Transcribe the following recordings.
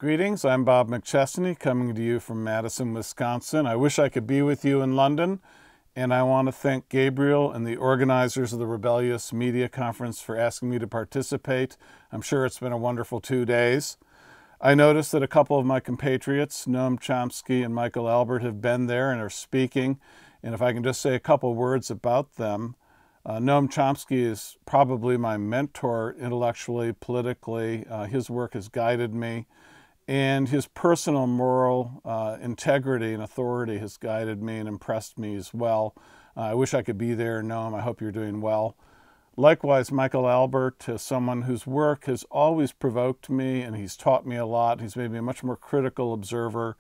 Greetings, I'm Bob McChesney coming to you from Madison, Wisconsin. I wish I could be with you in London, and I want to thank Gabriel and the organizers of the Rebellious Media Conference for asking me to participate. I'm sure it's been a wonderful 2 days. I noticed that a couple of my compatriots, Noam Chomsky and Michael Albert, have been there and are speaking, and if I can just say a couple words about them. Noam Chomsky is probably my mentor intellectually, politically. His work has guided me. And his personal moral integrity and authority has guided me and impressed me as well. I wish I could be there, Noam. I hope you're doing well. Likewise, Michael Albert is someone whose work has always provoked me, and he's taught me a lot. He's made me a much more critical observer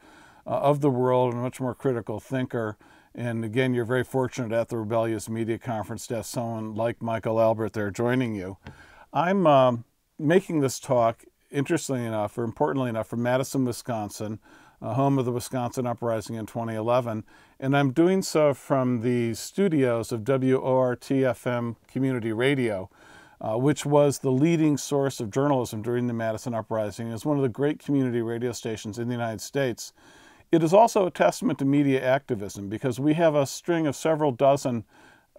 of the world and a much more critical thinker. And again, you're very fortunate at the Rebellious Media Conference to have someone like Michael Albert there joining you. I'm making this talk, interestingly enough, or importantly enough, from Madison, Wisconsin, home of the Wisconsin Uprising in 2011. And I'm doing so from the studios of WORT-FM Community Radio, which was the leading source of journalism during the Madison Uprising. It was one of the great community radio stations in the United States. It is also a testament to media activism because we have a string of several dozen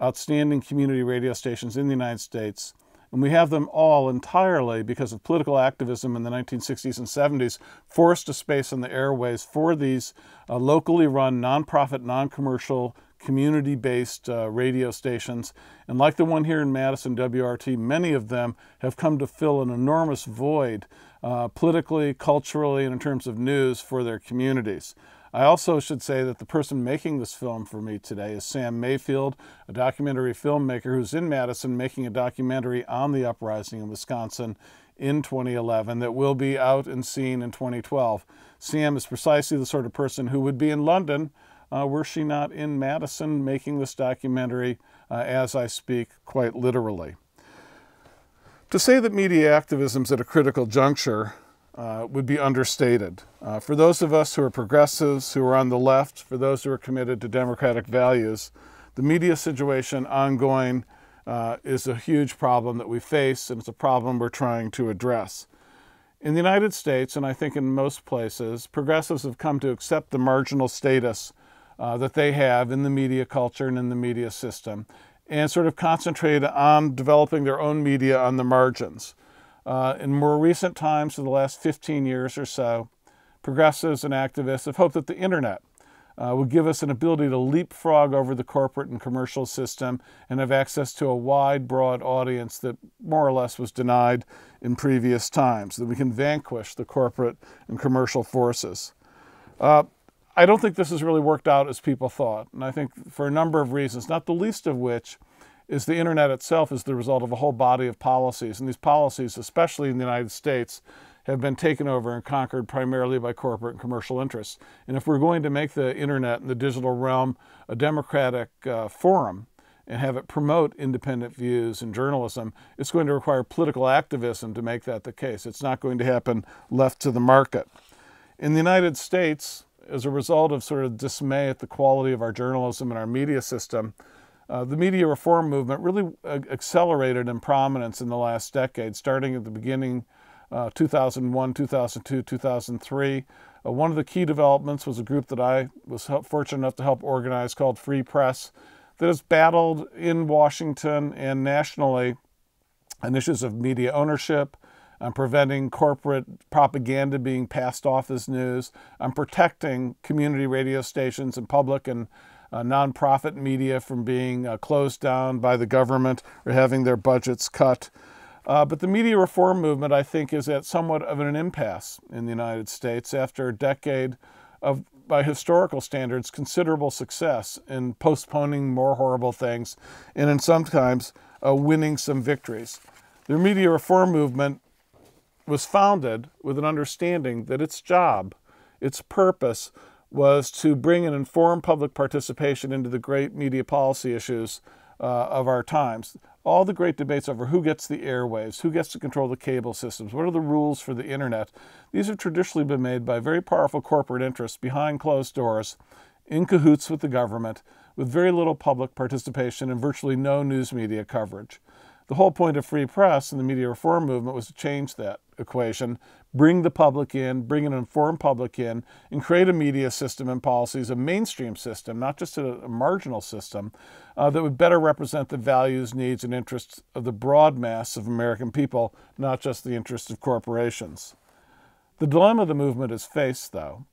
outstanding community radio stations in the United States. And we have them all entirely because of political activism in the 1960s and 70s, forced a space on the airways for these locally run, nonprofit, non-commercial, community-based radio stations. And like the one here in Madison, WRT, many of them have come to fill an enormous void politically, culturally, and in terms of news for their communities. I also should say that the person making this film for me today is Sam Mayfield, a documentary filmmaker who's in Madison making a documentary on the uprising in Wisconsin in 2011 that will be out and seen in 2012. Sam is precisely the sort of person who would be in London were she not in Madison making this documentary as I speak, quite literally. To say that media activism is at a critical juncture would be understated. For those of us who are progressives, who are on the left, for those who are committed to democratic values, the media situation ongoing is a huge problem that we face, and it's a problem we're trying to address. In the United States, and I think in most places, progressives have come to accept the marginal status that they have in the media culture and in the media system, and sort of concentrate on developing their own media on the margins. In more recent times, for the last 15 years or so, progressives and activists have hoped that the internet would give us an ability to leapfrog over the corporate and commercial system and have access to a wide, broad audience that more or less was denied in previous times, that we can vanquish the corporate and commercial forces. I don't think this has really worked out as people thought, and I think for a number of reasons, not the least of which is the internet itself is the result of a whole body of policies, and these policies, especially in the United States, have been taken over and conquered primarily by corporate and commercial interests. And if we're going to make the internet and the digital realm a democratic forum and have it promote independent views and journalism, it's going to require political activism to make that the case. It's not going to happen left to the market. In the United States, as a result of sort of dismay at the quality of our journalism and our media system, the media reform movement really accelerated in prominence in the last decade, starting at the beginning 2001, 2002, 2003. One of the key developments was a group that I was fortunate enough to help organize called Free Press that has battled in Washington and nationally on issues of media ownership, on preventing corporate propaganda being passed off as news, on protecting community radio stations and public and nonprofit media from being closed down by the government or having their budgets cut. But the media reform movement, I think, is at somewhat of an impasse in the United States after a decade of, by historical standards, considerable success in postponing more horrible things and in sometimes winning some victories. The media reform movement was founded with an understanding that its job, its purpose, was to bring an informed public participation into the great media policy issues of our times. All the great debates over who gets the airwaves, who gets to control the cable systems, what are the rules for the internet, these have traditionally been made by very powerful corporate interests behind closed doors, in cahoots with the government, with very little public participation and virtually no news media coverage. The whole point of free press and the media reform movement was to change that. equation, bring the public in, bring an informed public in, and create a media system and policies, a mainstream system, not just a marginal system, that would better represent the values, needs, and interests of the broad mass of American people, not just the interests of corporations. The dilemma the movement has faced, though,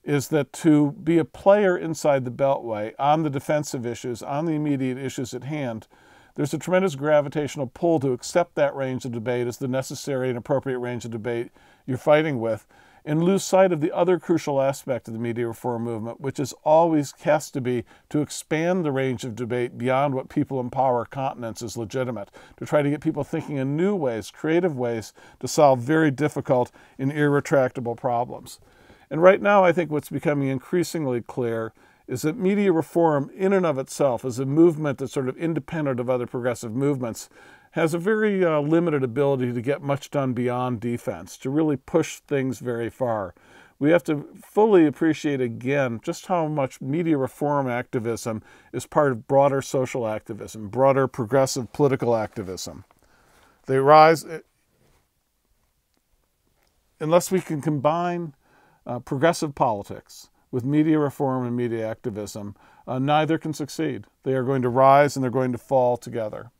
is that to be a player inside the Beltway on the defensive issues, on the immediate issues at hand, there's a tremendous gravitational pull to accept that range of debate as the necessary and appropriate range of debate you're fighting with, and lose sight of the other crucial aspect of the media reform movement, which is always has to be to expand the range of debate beyond what people in power continents is legitimate, to try to get people thinking in new ways, creative ways, to solve very difficult and irretractable problems. And right now, I think what's becoming increasingly clear is that media reform in and of itself, as a movement that's sort of independent of other progressive movements, has a very limited ability to get much done beyond defense, to really push things very far. We have to fully appreciate again just how much media reform activism is part of broader social activism, broader progressive political activism. They rise, unless we can combine progressive politics with media reform and media activism, neither can succeed. They are going to rise and they're going to fall together.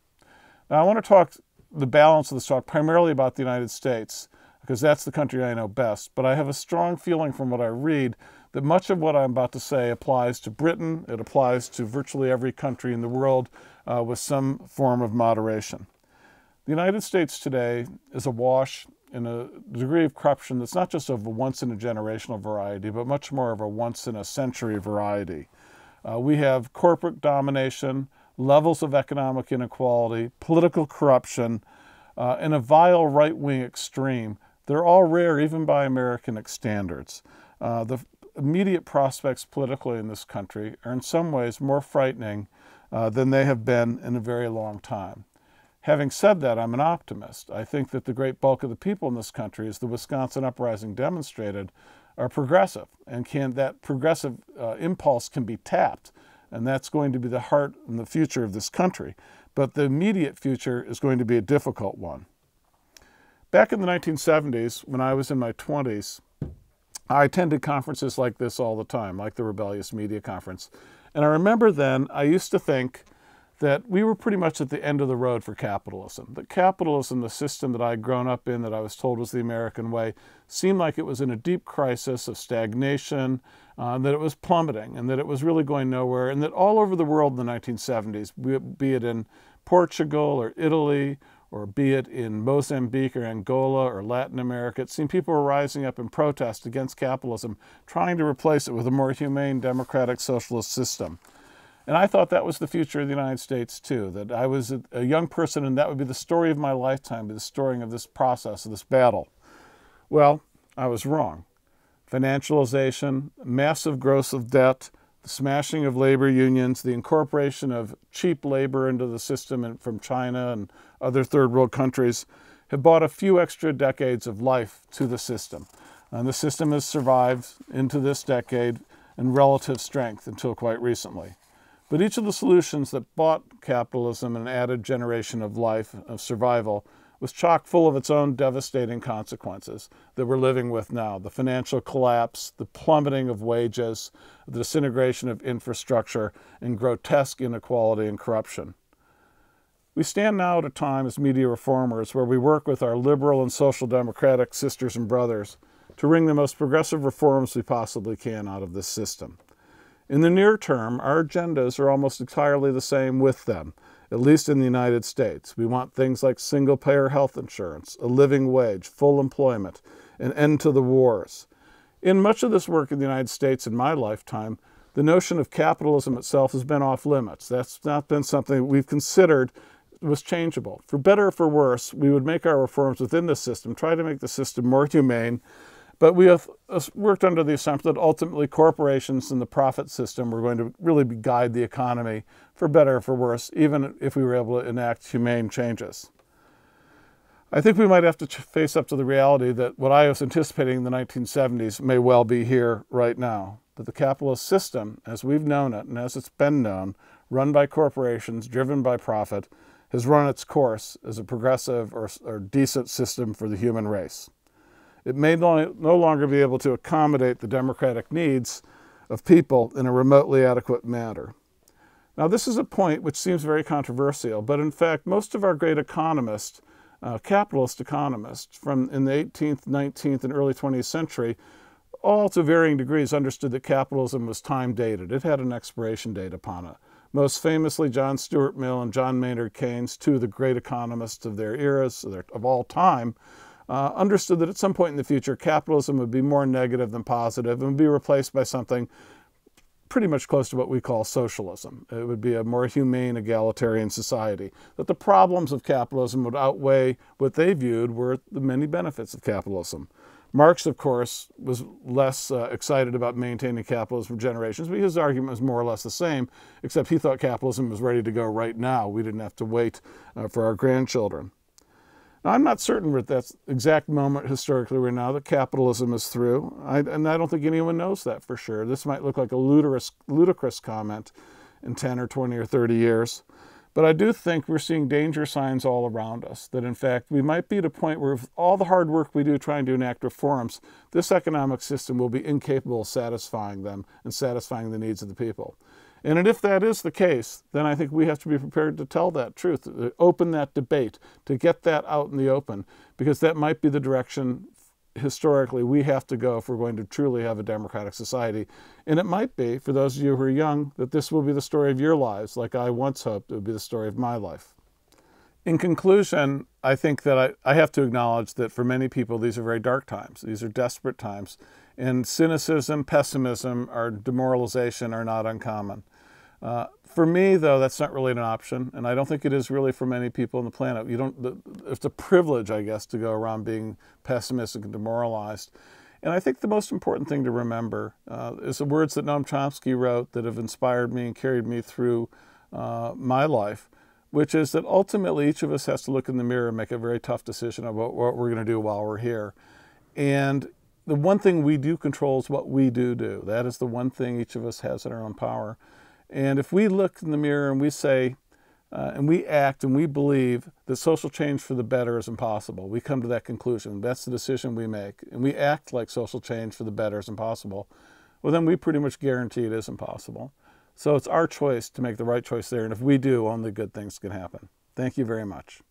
Now, I want to talk the balance of this talk primarily about the United States, because that's the country I know best, but I have a strong feeling from what I read that much of what I'm about to say applies to Britain, it applies to virtually every country in the world with some form of moderation. The United States today is awash in a degree of corruption that's not just of a once-in-a-generational variety, but much more of a once-in-a-century variety. We have corporate domination, levels of economic inequality, political corruption, and a vile right-wing extreme. They're all rare even by American standards. The immediate prospects politically in this country are in some ways more frightening than they have been in a very long time. Having said that, I'm an optimist. I think that the great bulk of the people in this country, as the Wisconsin uprising demonstrated, are progressive, and that progressive impulse can be tapped, and that's going to be the heart and the future of this country. But the immediate future is going to be a difficult one. Back in the 1970s, when I was in my 20s, I attended conferences like this all the time, like the Rebellious Media Conference. And I remember then I used to think that we were pretty much at the end of the road for capitalism. That capitalism, the system that I'd grown up in, that I was told was the American way, seemed like it was in a deep crisis of stagnation, that it was plummeting, and that it was really going nowhere, and that all over the world in the 1970s, be it in Portugal or Italy, or be it in Mozambique or Angola or Latin America, it seemed people were rising up in protest against capitalism, trying to replace it with a more humane, democratic, socialist system. And I thought that was the future of the United States, too, that I was a young person and that would be the story of my lifetime, the story of this process, of this battle. Well, I was wrong. Financialization, massive growth of debt, the smashing of labor unions, the incorporation of cheap labor into the system from China and other third world countries have brought a few extra decades of life to the system. And the system has survived into this decade in relative strength until quite recently. But each of the solutions that bought capitalism an added generation of life, of survival, was chock full of its own devastating consequences that we're living with now. The financial collapse, the plummeting of wages, the disintegration of infrastructure, and grotesque inequality and corruption. We stand now at a time as media reformers where we work with our liberal and social democratic sisters and brothers to wring the most progressive reforms we possibly can out of this system. In the near term, our agendas are almost entirely the same with them, at least in the United States. We want things like single-payer health insurance, a living wage, full employment, an end to the wars. In much of this work in the United States in my lifetime, the notion of capitalism itself has been off limits. That's not been something we've considered was changeable. For better or for worse, we would make our reforms within the system, try to make the system more humane, but we have worked under the assumption that ultimately corporations and the profit system were going to really guide the economy for better or for worse, even if we were able to enact humane changes. I think we might have to face up to the reality that what I was anticipating in the 1970s may well be here right now. That the capitalist system, as we've known it and as it's been known, run by corporations, driven by profit, has run its course as a progressive or decent system for the human race. It may no longer be able to accommodate the democratic needs of people in a remotely adequate manner. Now, this is a point which seems very controversial, but in fact, most of our great economists, capitalist economists in the 18th, 19th, and early 20th century, all to varying degrees understood that capitalism was time-dated. It had an expiration date upon it. Most famously, John Stuart Mill and John Maynard Keynes, two of the great economists of their eras, of all time, understood that at some point in the future, capitalism would be more negative than positive and would be replaced by something pretty much close to what we call socialism. It would be a more humane, egalitarian society. That the problems of capitalism would outweigh what they viewed were the many benefits of capitalism. Marx, of course, was less excited about maintaining capitalism for generations, but his argument was more or less the same, except he thought capitalism was ready to go right now. We didn't have to wait for our grandchildren. Now, I'm not certain that that's the exact moment historically right now that capitalism is through, and I don't think anyone knows that for sure. This might look like a ludicrous comment in 10 or 20 or 30 years, but I do think we're seeing danger signs all around us, that in fact we might be at a point where with all the hard work we do trying to enact reforms, this economic system will be incapable of satisfying them and satisfying the needs of the people. And if that is the case, then I think we have to be prepared to tell that truth, to open that debate, to get that out in the open, because that might be the direction historically we have to go if we're going to truly have a democratic society. And it might be, for those of you who are young, that this will be the story of your lives, like I once hoped it would be the story of my life. In conclusion, I think that I have to acknowledge that for many people, these are very dark times. These are desperate times. And cynicism, pessimism, or demoralization are not uncommon. For me, though, that's not really an option, and I don't think it is really for many people on the planet. It's a privilege, I guess, to go around being pessimistic and demoralized. And I think the most important thing to remember is the words that Noam Chomsky wrote that have inspired me and carried me through my life, which is that ultimately each of us has to look in the mirror and make a very tough decision about what we're going to do while we're here. And the one thing we do control is what we do. That is the one thing each of us has in our own power. And if we look in the mirror and we say, and we act and we believe that social change for the better is impossible, we come to that conclusion. That's the decision we make. And we act like social change for the better is impossible, well, then we pretty much guarantee it is impossible. So it's our choice to make the right choice there. And if we do, only good things can happen. Thank you very much.